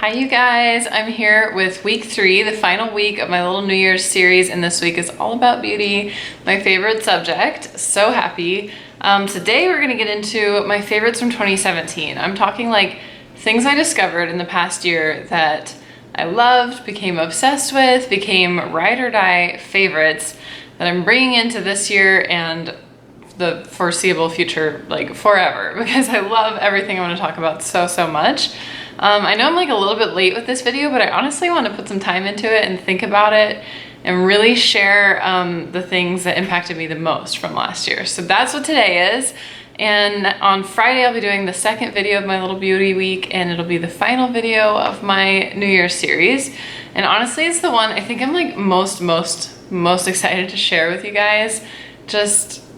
Hi you guys, I'm here with week 3, the final week of my little New Year's series, and this week is all about beauty, my favorite subject. So happy. Today we're gonna get into my favorites from 2017. I'm talking like things I discovered in the past year that I loved, became obsessed with, became ride or die favorites that I'm bringing into this year and the foreseeable future, like forever, because I love everything I want to talk about so much. I know I'm like a little bit late with this video, but I honestly want to put some time into it and think about it and really share the things that impacted me the most from last year. So that's what today is. And on Friday, I'll be doing the second video of my little beauty week, and it'll be the final video of my New Year's series. And honestly, it's the one I think I'm like most excited to share with you guys.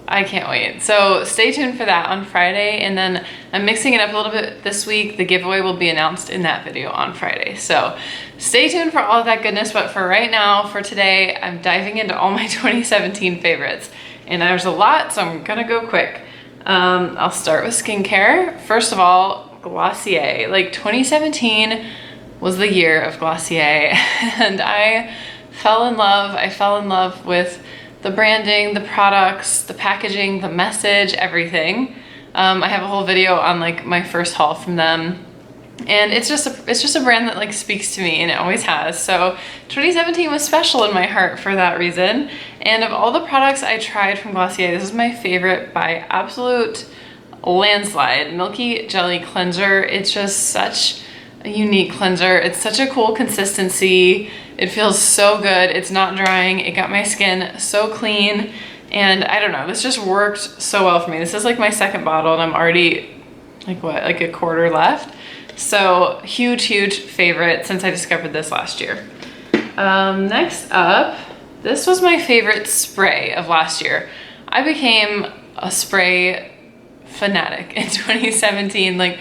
I can't wait. So stay tuned for that on Friday, and then I'm mixing it up a little bit this week. The giveaway will be announced in that video on Friday. So stay tuned for all of that goodness, but for right now, for today, I'm diving into all my 2017 favorites. And there's a lot, so I'm gonna go quick. I'll start with skincare. First of all, Glossier. Like 2017 was the year of Glossier, and I fell in love with the branding, the products, the packaging, the message, everything. I have a whole video on like my first haul from them. And it's just a brand that like speaks to me, and it always has. So 2017 was special in my heart for that reason. And of all the products I tried from Glossier, this is my favorite by absolute landslide. Milky Jelly Cleanser. It's just such a unique cleanser. It's such a cool consistency. It feels so good. It's not drying. It got my skin so clean. And I don't know, this just worked so well for me. This is like my second bottle, and I'm already like a quarter left. So huge favorite since I discovered this last year. Next up, this was my favorite spray of last year. I became a spray fanatic in 2017. Like,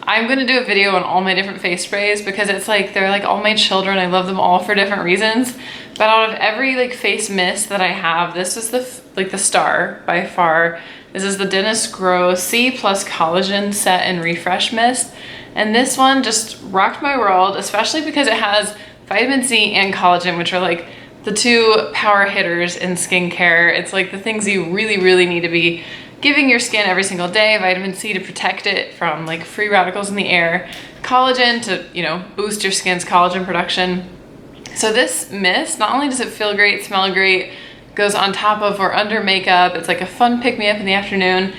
I'm gonna do a video on all my different face sprays because it's like, they're like all my children. I love them all for different reasons. But out of every like face mist that I have, this is the star by far. This is the Dennis Gross C+ Collagen Set and Refresh Mist. And this one just rocked my world, especially because it has vitamin C and collagen, which are like the two power hitters in skincare. It's like the things you really need to be giving your skin every single day. Vitamin C to protect it from like free radicals in the air. Collagen to, you know, boost your skin's collagen production. So this mist, not only does it feel great, smell great, goes on top of or under makeup. It's like a fun pick-me-up in the afternoon,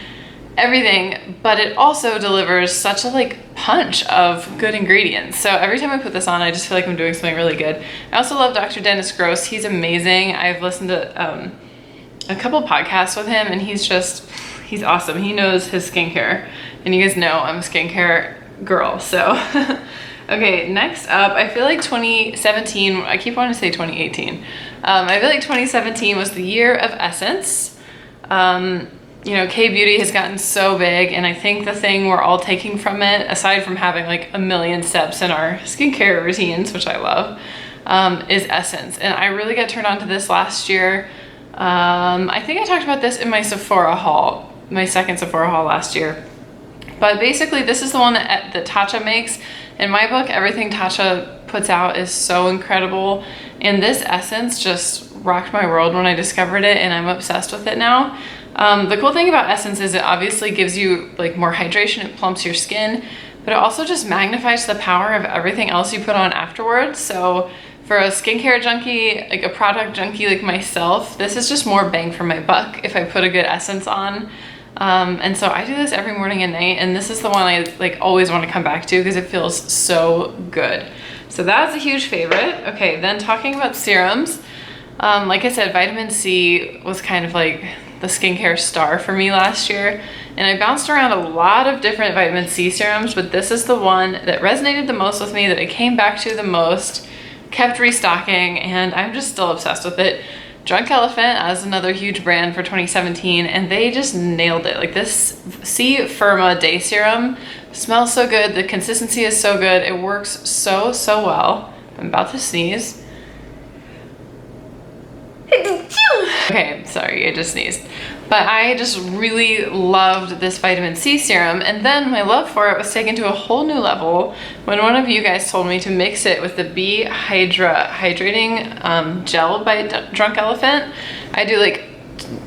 everything, but it also delivers such a like punch of good ingredients. So every time I put this on, I just feel like I'm doing something really good. I also love Dr. Dennis Gross. He's amazing. I've listened to a couple podcasts with him, and he's awesome. He knows his skincare, and you guys know I'm a skincare girl, so. Okay, next up, I feel like 2017, I keep wanting to say 2018. I feel like 2017 was the year of Essence. You know, K-beauty has gotten so big, and I think the thing we're all taking from it, aside from having like a million steps in our skincare routines, which I love, is Essence. And I really got turned on to this last year. I think I talked about this in my Sephora haul, my second Sephora haul last year. But basically, this is the one that Tatcha makes. In my book, everything Tatcha puts out is so incredible. And this essence just rocked my world when I discovered it, and I'm obsessed with it now. The cool thing about Essence is it obviously gives you like more hydration, it plumps your skin, but it also just magnifies the power of everything else you put on afterwards. So for a skincare junkie, like a product junkie like myself, this is just more bang for my buck if I put a good essence on. And so I do this every morning and night, and this is the one I like always want to come back to because it feels so good. So that's a huge favorite. Okay, then talking about serums, like I said, vitamin C was kind of like the skincare star for me last year, and I bounced around a lot of different vitamin C serums, but this is the one that resonated the most with me, that I came back to the most, kept restocking, and I'm just still obsessed with it. Drunk Elephant as another huge brand for 2017, and they just nailed it. Like this C Firma Day Serum smells so good, the consistency is so good, it works so well. I'm about to sneeze. Okay, sorry, I just sneezed. But I just really loved this vitamin C serum, and then my love for it was taken to a whole new level when one of you guys told me to mix it with the Bee Hydrating Gel by Drunk Elephant. I do like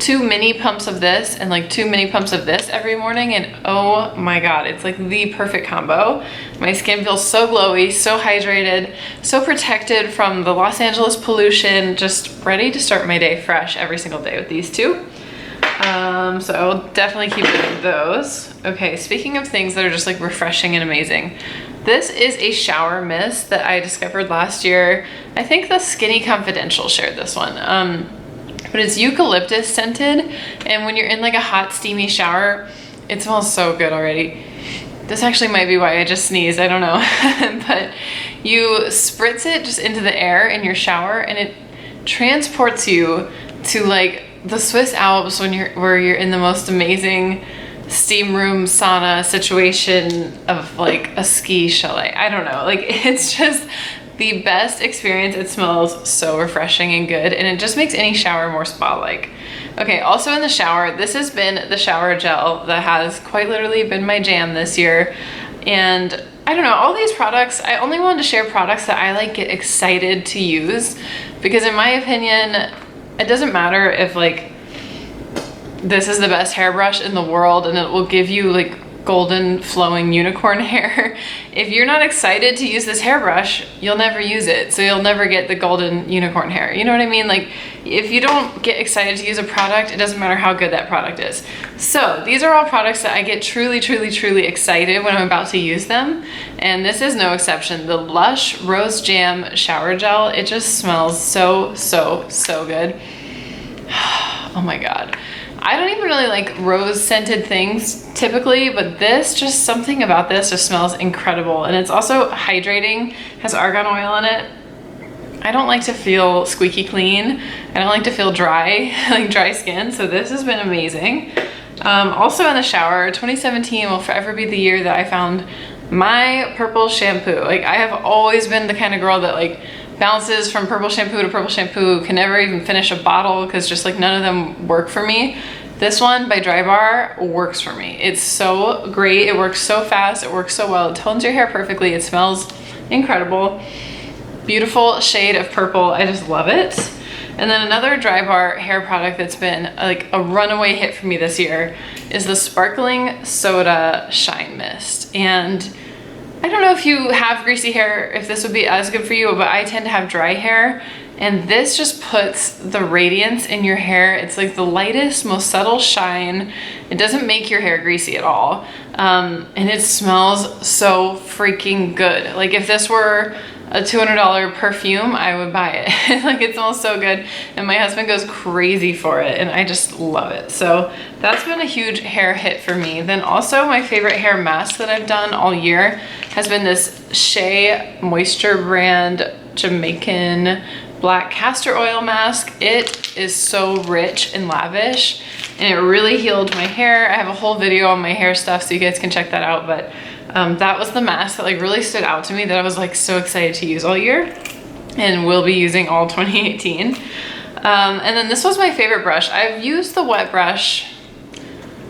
2 mini pumps of this and like 2 mini pumps of this every morning, and oh my god, it's like the perfect combo. My skin feels so glowy, so hydrated, so protected from the Los Angeles pollution, just ready to start my day fresh every single day with these 2. So I will definitely keep doing those. Okay, speaking of things that are just like refreshing and amazing, this is a shower mist that I discovered last year. I think the Skinny Confidential shared this one. But it's eucalyptus scented, and when you're in like a hot steamy shower, it smells so good already. This actually might be why I just sneezed, I don't know. But you spritz it just into the air in your shower, and it transports you to like the Swiss Alps where you're in the most amazing steam room sauna situation of like a ski chalet. I don't know, like it's just the best experience. It smells so refreshing and good, and it just makes any shower more spa-like. Okay, also in the shower, this has been the shower gel that has quite literally been my jam this year. And I don't know, all these products, I only wanted to share products that I like get excited to use, because in my opinion, it doesn't matter if like this is the best hairbrush in the world and it will give you like golden flowing unicorn hair. If you're not excited to use this hairbrush, you'll never use it. So you'll never get the golden unicorn hair. You know what I mean? Like if you don't get excited to use a product, it doesn't matter how good that product is. So these are all products that I get truly, truly, truly excited when I'm about to use them. And this is no exception. The Lush Rose Jam Shower Gel, it just smells so, so, so good. Oh my God. I don't even really like rose scented things typically, but this, just something about this just smells incredible. And it's also hydrating, has argan oil in it. I don't like to feel squeaky clean. I don't like to feel dry, like dry skin. So this has been amazing. Also in the shower, 2017 will forever be the year that I found my purple shampoo. Like I have always been the kind of girl that like bounces from purple shampoo to purple shampoo, can never even finish a bottle because just like none of them work for me. This one by Dry Bar works for me. It's so great. It works so fast. It works so well. It tones your hair perfectly. It smells incredible. Beautiful shade of purple. I just love it. And then another Dry Bar hair product that's been like a runaway hit for me this year is the Sparkling Soda Shine Mist. And I don't know if you have greasy hair, if this would be as good for you, but I tend to have dry hair, and this just puts the radiance in your hair. It's like the lightest, most subtle shine. It doesn't make your hair greasy at all. And it smells so freaking good. Like if this were a $200 perfume, I would buy it. Like it smells so good, and my husband goes crazy for it, and I just love it. So that's been a huge hair hit for me. Then also my favorite hair mask that I've done all year has been this Shea Moisture brand Jamaican black castor oil mask. It is so rich and lavish, and it really healed my hair. I have a whole video on my hair stuff, so you guys can check that out. But that was the mask that like really stood out to me, that I was like so excited to use all year and will be using all 2018. And then this was my favorite brush. I've used the wet brush.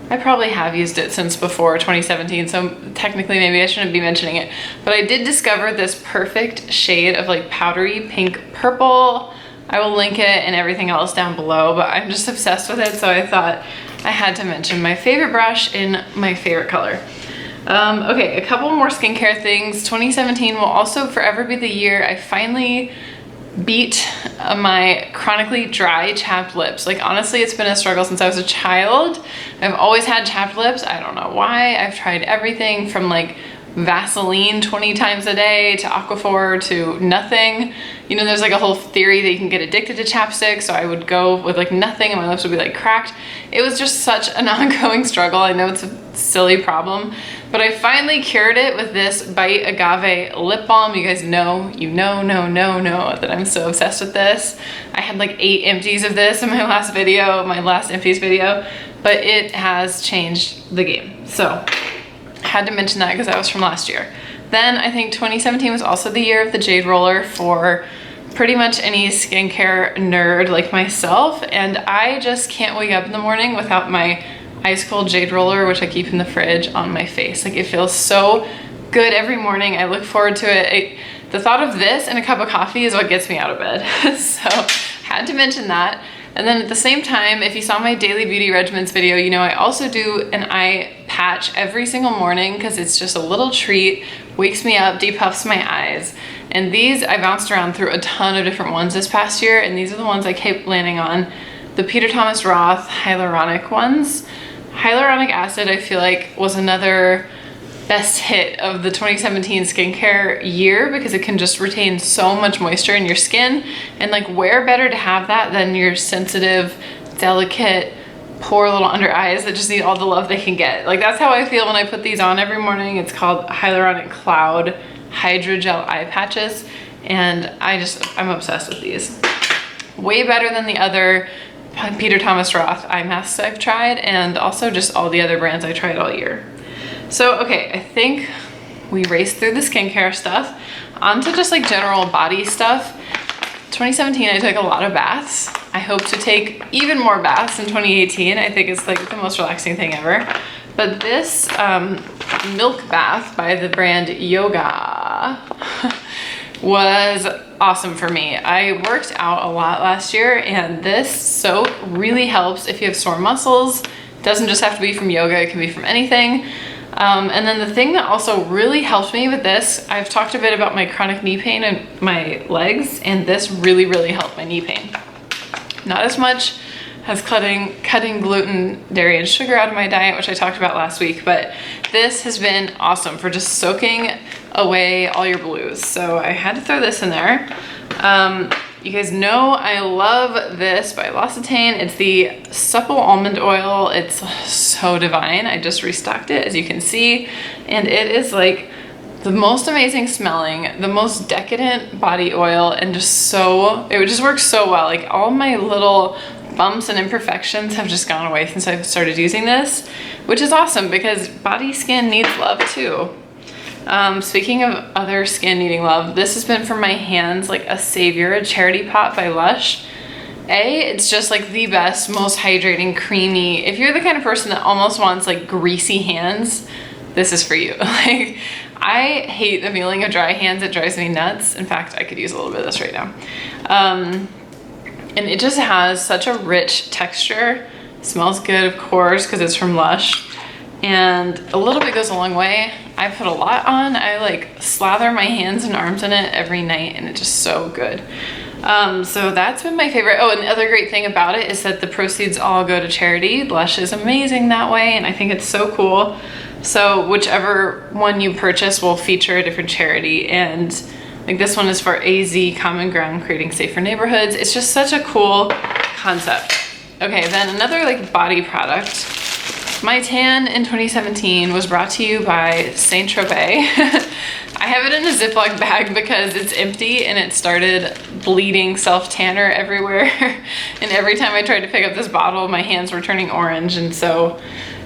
I probably have used it since before 2017, so technically maybe I shouldn't be mentioning it. But I did discover this perfect shade of like powdery pink purple. I will link it and everything else down below, but I'm just obsessed with it, so I thought I had to mention my favorite brush in my favorite color. Okay, a couple more skincare things. 2017 will also forever be the year I finally beat my chronically dry chapped lips. Like honestly, it's been a struggle since I was a child. I've always had chapped lips. I don't know why. I've tried everything from like Vaseline 20 times a day to Aquaphor to nothing. You know, there's like a whole theory that you can get addicted to chapstick, so I would go with like nothing and my lips would be like cracked. It was just such an ongoing struggle. I know it's a silly problem, but I finally cured it with this Bite Agave lip balm. You guys know, know that I'm so obsessed with this. I had like 8 empties of this in my last video, my last empties video, but it has changed the game. So I had to mention that because that was from last year. Then I think 2017 was also the year of the Jade Roller for pretty much any skincare nerd like myself, and I just can't wake up in the morning without my ice cold Jade Roller, which I keep in the fridge, on my face. Like, it feels so good every morning. I look forward to it. The thought of this and a cup of coffee is what gets me out of bed. So had to mention that. And then at the same time, if you saw my daily beauty regimens video, you know I also do an eye patch every single morning because it's just a little treat, wakes me up, depuffs my eyes. And these, I bounced around through a ton of different ones this past year, and these are the ones I kept landing on. The Peter Thomas Roth hyaluronic ones. Hyaluronic acid, I feel like, was another best hit of the 2017 skincare year because it can just retain so much moisture in your skin, and like, where better to have that than your sensitive, delicate, poor little under eyes that just need all the love they can get. Like, that's how I feel when I put these on every morning. It's called Hyaluronic Cloud Hydrogel Eye Patches, and I'm obsessed with these. Way better than the other Peter Thomas Roth eye masks I've tried, and also just all the other brands I tried all year. So, okay, I think we raced through the skincare stuff. Onto just like general body stuff. 2017, I took a lot of baths. I hope to take even more baths in 2018. I think it's like the most relaxing thing ever. But this milk bath by the brand Yoga was awesome for me. I worked out a lot last year, and this soap really helps if you have sore muscles. It doesn't just have to be from yoga, it can be from anything. And then the thing that also really helped me with this, I've talked a bit about my chronic knee pain and my legs, and this really, really helped my knee pain. Not as much as cutting gluten, dairy, and sugar out of my diet, which I talked about last week, but this has been awesome for just soaking away all your blues. So I had to throw this in there. You guys know I love this by L'Occitane. It's the Supple Almond Oil. It's so divine. I just restocked it, as you can see, and it is like the most amazing smelling, the most decadent body oil, and it just works so well. Like, all my little bumps and imperfections have just gone away since I've started using this, which is awesome because body skin needs love too. Speaking of other skin needing love, this has been for my hands like a savior, a Charity Pot by Lush. It's just like the best, most hydrating, creamy. If you're the kind of person that almost wants like greasy hands, this is for you. Like, I hate the feeling of dry hands. It drives me nuts. In fact, I could use a little bit of this right now. And it just has such a rich texture. It smells good, of course, because it's from Lush. And a little bit goes a long way. I put a lot on. I like slather my hands and arms in it every night, and it's just so good. So that's been my favorite. Oh, and the other great thing about it is that the proceeds all go to charity. Lush is amazing that way, and I think it's so cool. So whichever one you purchase will feature a different charity, and like this one is for AZ Common Ground, Creating Safer Neighborhoods. It's just such a cool concept. Okay, then another like body product. My tan in 2017 was brought to you by Saint Tropez. I have it in a Ziploc bag because it's empty and it started bleeding self-tanner everywhere. And every time I tried to pick up this bottle, my hands were turning orange, and so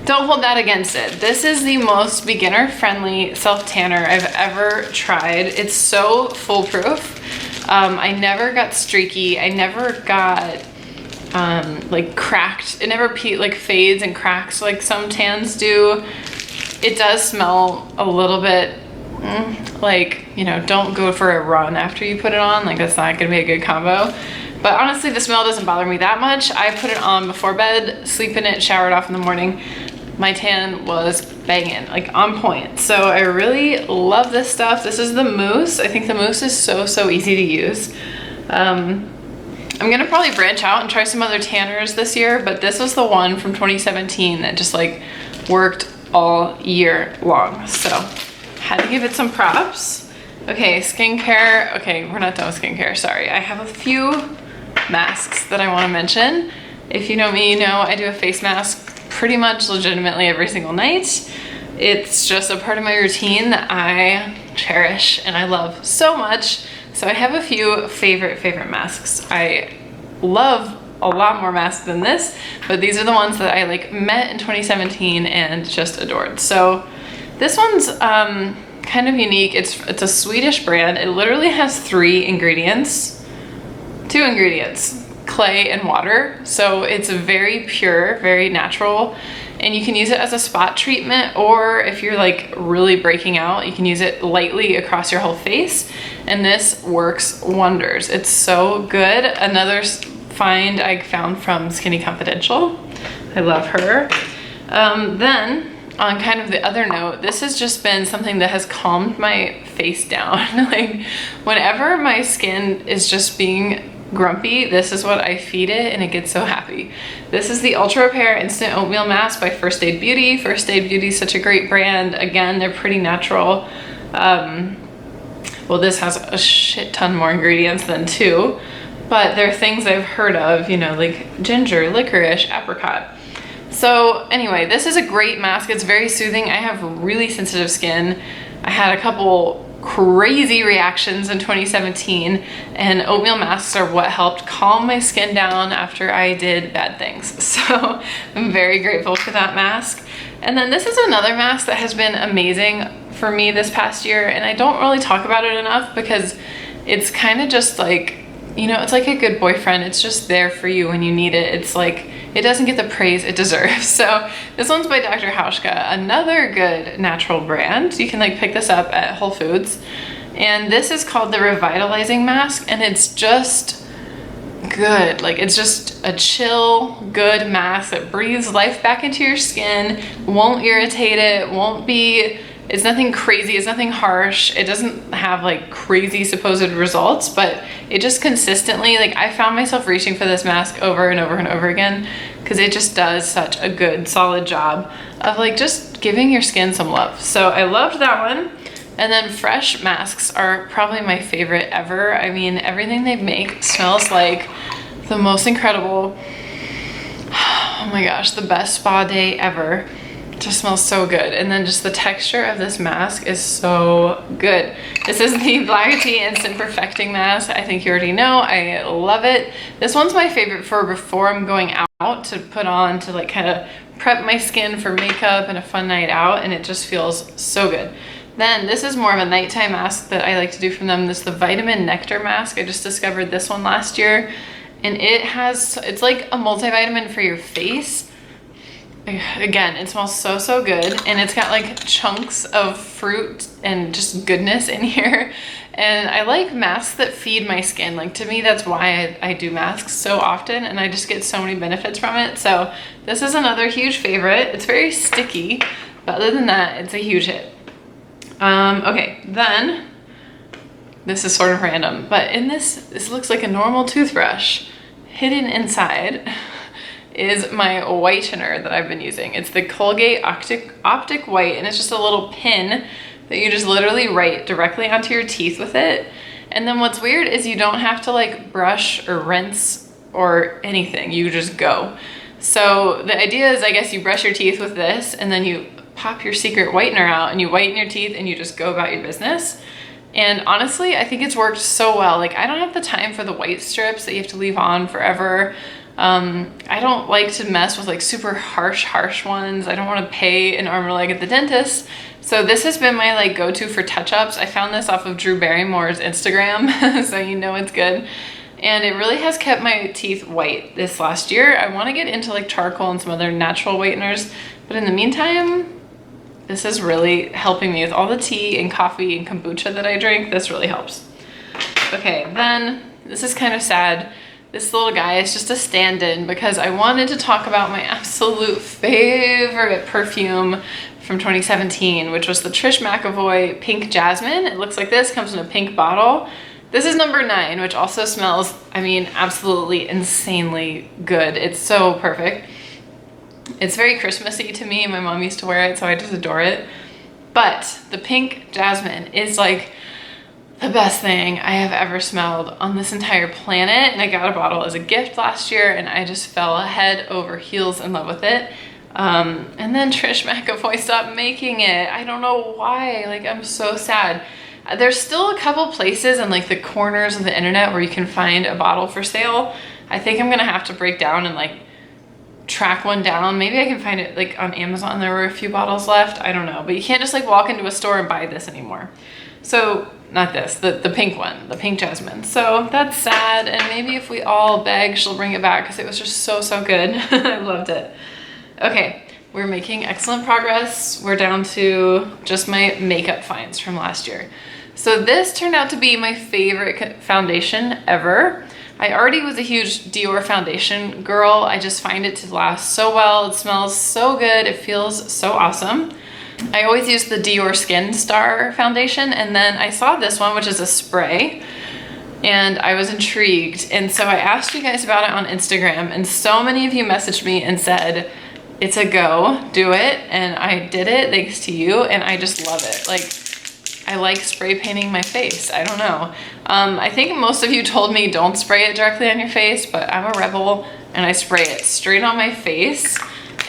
don't hold that against it. This is the most beginner-friendly self-tanner I've ever tried. It's so foolproof. I never got streaky. I never got like cracked. It never like fades and cracks like some tans do. It does smell a little bit like, you know, don't go for a run after you put it on. Like, that's not gonna be a good combo. But honestly, the smell doesn't bother me that much. I put it on before bed, sleep in it, showered off in the morning. My tan was banging, like on point. So I really love this stuff. This is the mousse. I think the mousse is so easy to use. I'm gonna probably branch out and try some other tanners this year, but this was the one from 2017 that just like worked all year long. So had to give it some props. Okay, skincare. Okay, we're not done with skincare, sorry. I have a few masks that I wanna mention. If you know me, you know I do a face mask pretty much legitimately every single night. It's just a part of my routine that I cherish and I love so much. So I have a few favorite masks. I love a lot more masks than this, but these are the ones that I like met in 2017 and just adored. So this one's kind of unique. It's a Swedish brand. It literally has 3 ingredients. 2 ingredients, clay and water. So it's very pure, very natural, and you can use it as a spot treatment, or if you're like really breaking out, you can use it lightly across your whole face, and this works wonders. It's so good. Another find I found from Skinny Confidential. I love her. Then on kind of the other note, this has just been something that has calmed my face down. Like whenever my skin is just being grumpy, this is what I feed it and it gets so happy. This is the Ultra Repair Instant Oatmeal Mask by First Aid Beauty. First Aid Beauty is such a great brand. Again, they're pretty natural. Well, this has a shit ton more ingredients than 2, but they're things I've heard of, you know, like ginger, licorice, apricot. So anyway, this is a great mask. It's very soothing. I have really sensitive skin. I had a couple crazy reactions in 2017, and oatmeal masks are what helped calm my skin down after I did bad things. So I'm very grateful for that mask. And then this is another mask that has been amazing for me this past year, and I don't really talk about it enough because it's kind of just like, you know, it's like a good boyfriend. It's just there for you when you need it. It's like, it doesn't get the praise it deserves. So this one's by Dr. Hauschka, another good natural brand. You can like pick this up at Whole Foods. And this is called the Revitalizing Mask, and it's just good. Like it's just a chill, good mask that breathes life back into your skin, won't irritate it, won't be, it's nothing crazy, it's nothing harsh. It doesn't have like crazy supposed results, but it just consistently, like I found myself reaching for this mask over and over and over again because it just does such a good, solid job of like just giving your skin some love. So I loved that one. And then Fresh masks are probably my favorite ever. I mean, everything they make smells like the most incredible, oh my gosh, the best spa day ever. Just smells so good. And then just the texture of this mask is so good. This is the Black Tea Instant Perfecting Mask. I think you already know, I love it. This one's my favorite for before I'm going out to put on to like kind of prep my skin for makeup and a fun night out, and it just feels so good. Then this is more of a nighttime mask that I like to do from them. This is the Vitamin Nectar Mask. I just discovered this one last year, and it's like a multivitamin for your face. Again, it smells so, so good, and it's got like chunks of fruit and just goodness in here. And I like masks that feed my skin. Like to me, that's why I do masks so often, and I just get so many benefits from it. So this is another huge favorite. It's very sticky, but other than that, it's a huge hit. Okay, then this is sort of random, but in this looks like a normal toothbrush. Hidden inside is my whitener that I've been using. It's the Colgate Optic White, and it's just a little pin that you just literally write directly onto your teeth with it. And then what's weird is you don't have to like brush or rinse or anything, you just go. So the idea is, I guess you brush your teeth with this, and then you pop your secret whitener out and you whiten your teeth and you just go about your business. And honestly, I think it's worked so well. Like I don't have the time for the white strips that you have to leave on forever. I don't like to mess with like super harsh ones. I don't want to pay an arm or leg at the dentist. So this has been my like go-to for touch-ups. I found this off of Drew Barrymore's Instagram, so you know it's good. And it really has kept my teeth white this last year. I want to get into like charcoal and some other natural whiteners, but in the meantime, this is really helping me with all the tea and coffee and kombucha that I drink. This really helps. Okay, then this is kind of sad. This little guy is just a stand-in because I wanted to talk about my absolute favorite perfume from 2017, which was the Trish McEvoy Pink Jasmine. It looks like this, comes in a pink bottle. This is number 9, which also smells, I mean, absolutely insanely good. It's so perfect. It's very Christmassy to me. My mom used to wear it, so I just adore it. But the Pink Jasmine is like the best thing I have ever smelled on this entire planet. And I got a bottle as a gift last year, and I just fell head over heels in love with it. And then Trish McEvoy stopped making it. I don't know why. Like, I'm so sad. There's still a couple places in like the corners of the internet where you can find a bottle for sale. I think I'm gonna have to break down and like track one down. Maybe I can find it like on Amazon. There were a few bottles left. I don't know, but you can't just like walk into a store and buy this anymore. So not this, the pink one, the pink Jasmine. So that's sad, and maybe if we all beg, she'll bring it back because it was just so, so good. I loved it. Okay, we're making excellent progress. We're down to just my makeup finds from last year. So this turned out to be my favorite foundation ever. I already was a huge Dior foundation girl. I just find it to last so well. It smells so good. It feels so awesome. I always use the Dior Skin Star foundation, and then I saw this one, which is a spray, and I was intrigued. And so I asked you guys about it on Instagram, and so many of you messaged me and said, it's a go, do it. And I did it thanks to you, and I just love it. Like, I like spray painting my face. I don't know. I think most of you told me don't spray it directly on your face, but I'm a rebel and I spray it straight on my face.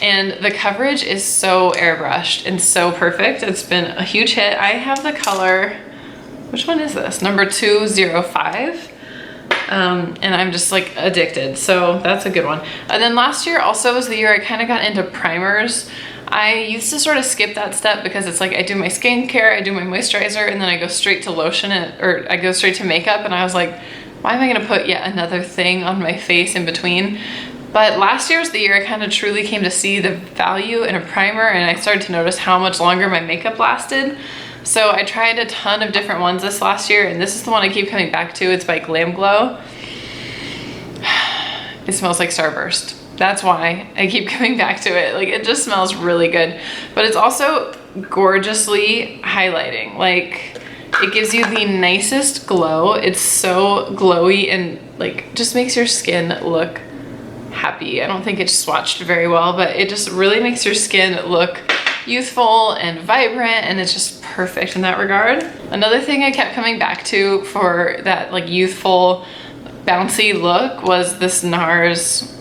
And the coverage is so airbrushed and so perfect. It's been a huge hit. I have the color, which one is this? Number 205. And I'm just like addicted, so that's a good one. And then last year also was the year I kind of got into primers. I used to sort of skip that step because it's like I do my skincare, I do my moisturizer, and then I go straight to lotion, or I go straight to makeup, and I was like, why am I gonna put yet another thing on my face in between? But last year was the year I kind of truly came to see the value in a primer, and I started to notice how much longer my makeup lasted. So I tried a ton of different ones this last year, and this is the one I keep coming back to. It's by Glam Glow. It smells like Starburst. That's why I keep coming back to it. Like, it just smells really good. But it's also gorgeously highlighting. Like, it gives you the nicest glow. It's so glowy and like just makes your skin look happy. I don't think it's swatched very well, but it just really makes your skin look youthful and vibrant, and it's just perfect in that regard. Another thing I kept coming back to for that like youthful bouncy look was this NARS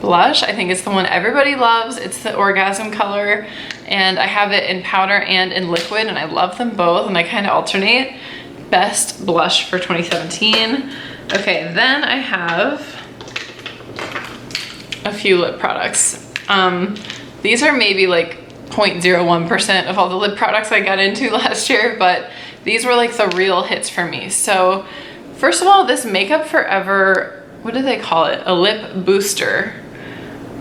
blush. I think it's the one everybody loves. It's the Orgasm color, and I have it in powder and in liquid, and I love them both, and I kind of alternate. Best blush for 2017. Okay, then I have a few lip products. These are maybe like 0.01% of all the lip products I got into last year, but these were like the real hits for me. So first of all, this Makeup Forever, what do they call it? A lip booster.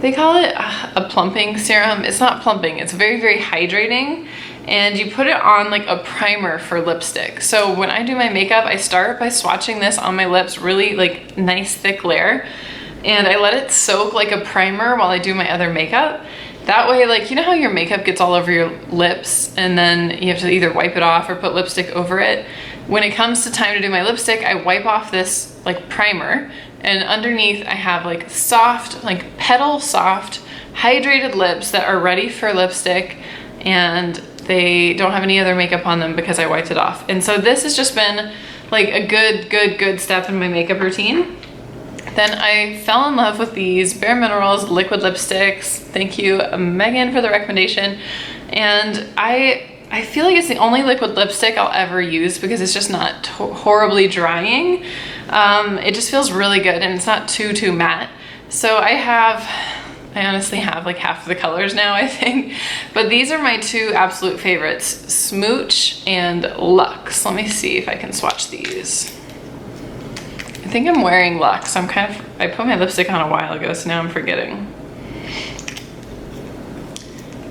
They call it a plumping serum. It's not plumping, it's very, very hydrating. And you put it on like a primer for lipstick. So when I do my makeup, I start by swatching this on my lips, really like nice thick layer. And I let it soak like a primer while I do my other makeup. That way, like, you know how your makeup gets all over your lips and then you have to either wipe it off or put lipstick over it? When it comes to time to do my lipstick, I wipe off this like primer, and underneath I have like soft, like petal soft, hydrated lips that are ready for lipstick, and they don't have any other makeup on them because I wiped it off. And so this has just been like a good step in my makeup routine. Then I fell in love with these Bare Minerals liquid lipsticks. Thank you, Megan, for the recommendation. And I feel like it's the only liquid lipstick I'll ever use because it's just not horribly drying. It just feels really good, and it's not too matte. So I honestly have like half of the colors now, I think. But these are my two absolute favorites, Smooch and Luxe. Let me see if I can swatch these. I think I'm wearing Luxe. I put my lipstick on a while ago, so now I'm forgetting.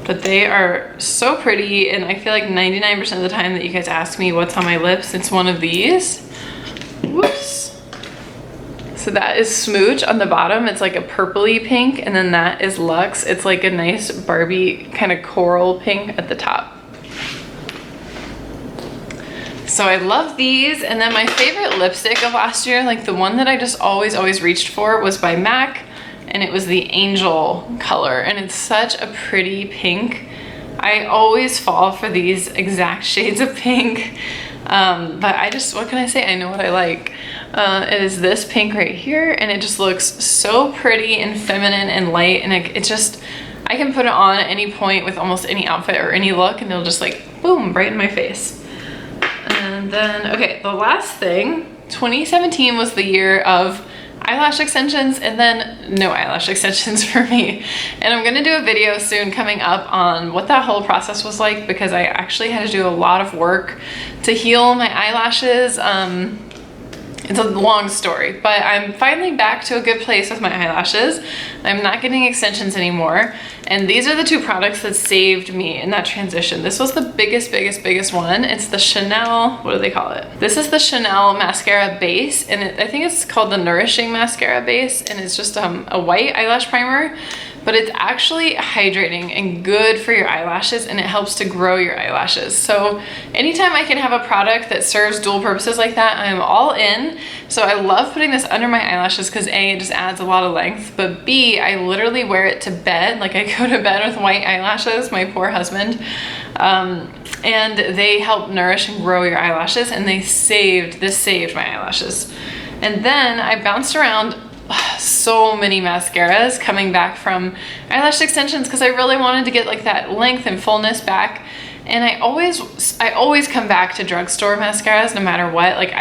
But they are so pretty, and I feel like 99% of the time that you guys ask me what's on my lips, it's one of these. Whoops. So that is Smooch on the bottom. It's like a purpley pink, and then that is Luxe. It's like a nice Barbie kind of coral pink at the top. So I love these. And then my favorite lipstick of last year, like the one that I just always reached for, was by MAC, and it was the Angel color, and it's such a pretty pink. I always fall for these exact shades of pink, but what can I say? I know what I like. It is this pink right here, and it just looks so pretty and feminine and light, and I can put it on at any point with almost any outfit or any look, and it'll just like, boom, brighten my face. And then, okay, the last thing, 2017 was the year of eyelash extensions and then no eyelash extensions for me. And I'm gonna do a video soon coming up on what that whole process was like, because I actually had to do a lot of work to heal my eyelashes. It's a long story, but I'm finally back to a good place with my eyelashes. I'm not getting extensions anymore. And these are the two products that saved me in that transition. This was the biggest one. It's the Chanel, what do they call it? This is the Chanel mascara base, and I think it's called the Nourishing Mascara Base, and it's just a white eyelash primer, but it's actually hydrating and good for your eyelashes, and it helps to grow your eyelashes. So anytime I can have a product that serves dual purposes like that, I'm all in. So I love putting this under my eyelashes because A, it just adds a lot of length, but B, I literally wear it to bed. Like, I go to bed with white eyelashes, my poor husband, and they help nourish and grow your eyelashes, and this saved my eyelashes. And then I bounced around so many mascaras coming back from eyelash extensions because I really wanted to get like that length and fullness back. And I always come back to drugstore mascaras no matter what. Like,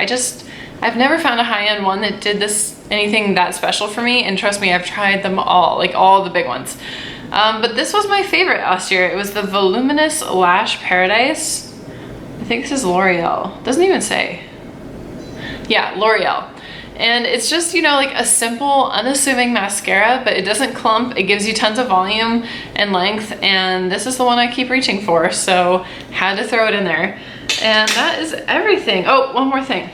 I've never found a high-end one that did anything that special for me. And trust me, I've tried them all, like all the big ones. But this was my favorite last year. It was the Voluminous Lash Paradise. I think this is L'Oreal. Doesn't even say. Yeah, L'Oreal. And it's just, you know, like a simple, unassuming mascara, but it doesn't clump. It gives you tons of volume and length, and this is the one I keep reaching for, so had to throw it in there. And that is everything. Oh, one more thing.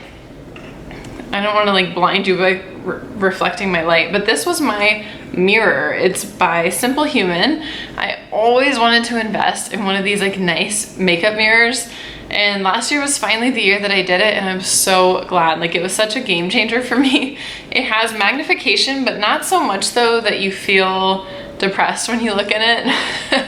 I don't want to like blind you by reflecting my light, but this was my mirror. It's by Simple Human. I always wanted to invest in one of these like nice makeup mirrors, and last year was finally the year that I did it, and I'm so glad. Like, it was such a game changer for me. It has magnification, but not so much though that you feel depressed when you look in it.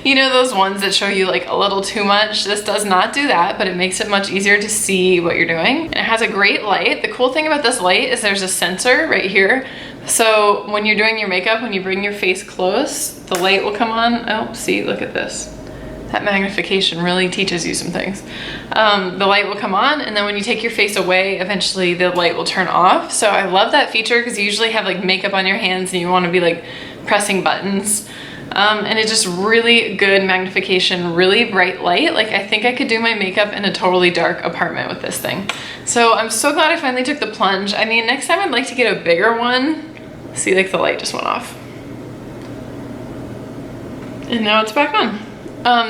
You know those ones that show you like a little too much? This does not do that, but it makes it much easier to see what you're doing. And it has a great light. The cool thing about this light is there's a sensor right here. So when you're doing your makeup, when you bring your face close, the light will come on. Oh, see, look at this. That magnification really teaches you some things. The light will come on, and then when you take your face away, eventually the light will turn off. So I love that feature because you usually have like makeup on your hands and you want to be like pressing buttons. And it's just really good magnification, really bright light. Like, I think I could do my makeup in a totally dark apartment with this thing. So I'm so glad I finally took the plunge. I mean, next time I'd like to get a bigger one. See, like the light just went off. And now it's back on.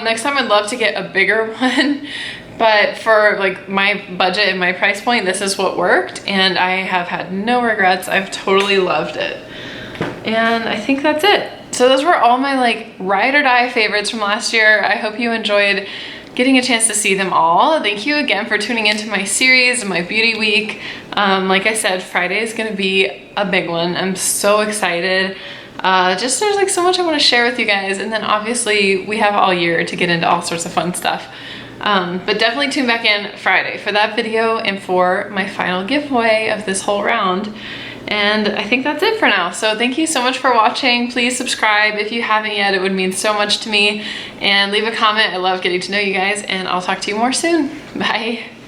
Next time I'd love to get a bigger one, but for like my budget and my price point, this is what worked, and I have had no regrets. I've totally loved it. And I think that's it. So those were all my like ride or die favorites from last year. I hope you enjoyed getting a chance to see them all. Thank you again for tuning into my series and my beauty week. Like I said, Friday is gonna be a big one. I'm so excited. Just there's like so much I want to share with you guys, and then obviously we have all year to get into all sorts of fun stuff. But definitely tune back in Friday for that video and for my final giveaway of this whole round. And I think that's it for now. So thank you so much for watching. Please subscribe if you haven't yet. It would mean so much to me. And leave a comment. I love getting to know you guys, and I'll talk to you more soon. Bye.